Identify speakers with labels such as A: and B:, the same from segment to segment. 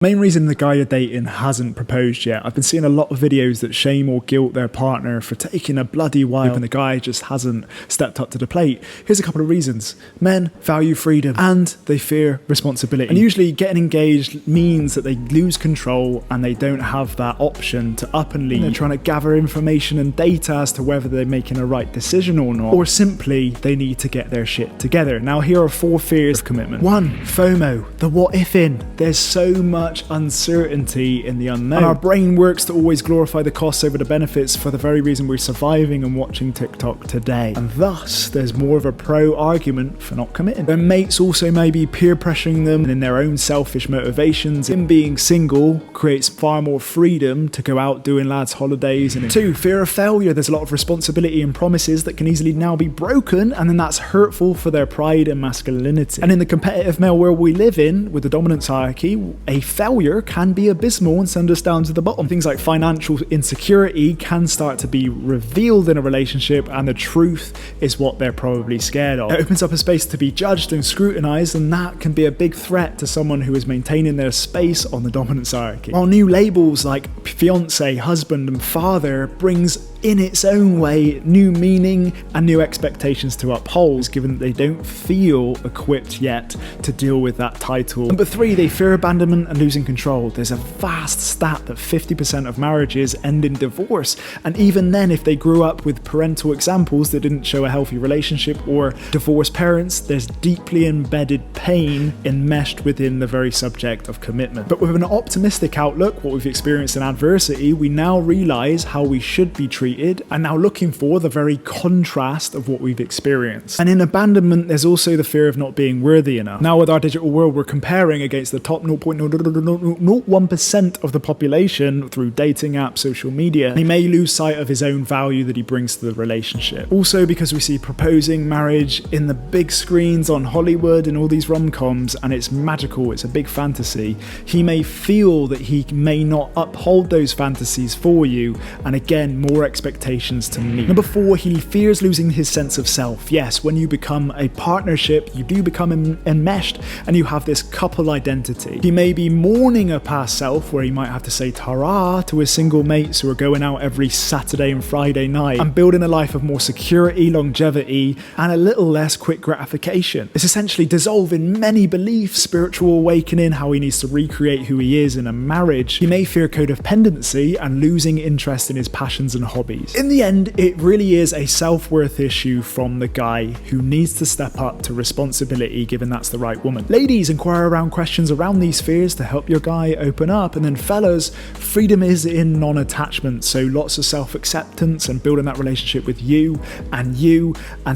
A: Main reason the guy you're dating hasn't proposed yet. I've been seeing a lot of videos that shame or guilt their partner for taking a bloody while and the guy just hasn't stepped up to the plate. Here's a couple of reasons. Men value freedom and they fear responsibility. And usually getting engaged means that they lose control and they don't have that option to up and leave. They're trying to gather information and data as to whether they're making a right decision or not. Or simply they need to get their shit together. Now here are 4 fears of commitment. 1. FOMO, the what if in. There's so much uncertainty in the unknown. And our brain works to always glorify the costs over the benefits for the very reason we're surviving and watching TikTok today. And thus, there's more of a pro argument for not committing. Their mates also may be peer pressuring them in their own selfish motivations. Him being single creates far more freedom to go out doing lads' holidays. And 2. Fear of failure. There's a lot of responsibility and promises that can easily now be broken, and then that's hurtful for their pride and masculinity. And in the competitive male world we live in, with the dominance hierarchy, a failure can be abysmal and send us down to the bottom. Things like financial insecurity can start to be revealed in a relationship, and the truth is what they're probably scared of. It opens up a space to be judged and scrutinized, and that can be a big threat to someone who is maintaining their space on the dominance hierarchy. While new labels like fiance, husband and father brings in its own way new meaning and new expectations to uphold, given that they don't feel equipped yet to deal with that title. Number 3, they fear abandonment and losing control. There's a vast stat that 50% of marriages end in divorce, and even then, if they grew up with parental examples that didn't show a healthy relationship or divorced parents, there's deeply embedded pain enmeshed within the very subject of commitment. But with an optimistic outlook, what we've experienced in adversity, we now realize how we should be treated, and now looking for the very contrast of what we've experienced. And in abandonment, there's also the fear of not being worthy enough. Now with our digital world, we're comparing against the top 0.001% of the population through dating apps, social media. He may lose sight of his own value that he brings to the relationship. Also because we see proposing marriage in the big screens on Hollywood and all these rom-coms, and it's magical, it's a big fantasy. He may feel that he may not uphold those fantasies for you, and again, more expectations to meet. Number 4, he fears losing his sense of self. Yes, when you become a partnership, you do become enmeshed and you have this couple identity. He may be mourning a past self where he might have to say ta-ra to his single mates who are going out every Saturday and Friday night and building a life of more security, longevity, and a little less quick gratification. It's essentially dissolving many beliefs, spiritual awakening, how he needs to recreate who he is in a marriage. He may fear codependency and losing interest in his passions and hobbies. In the end, it really is a self-worth issue from the guy who needs to step up to responsibility, given that's the right woman. Ladies, inquire around questions around these fears to help your guy open up. And then fellas, freedom is in non-attachment, so lots of self-acceptance and building that relationship with you and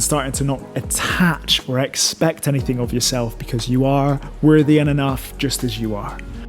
A: starting to not attach or expect anything of yourself, because you are worthy and enough just as you are.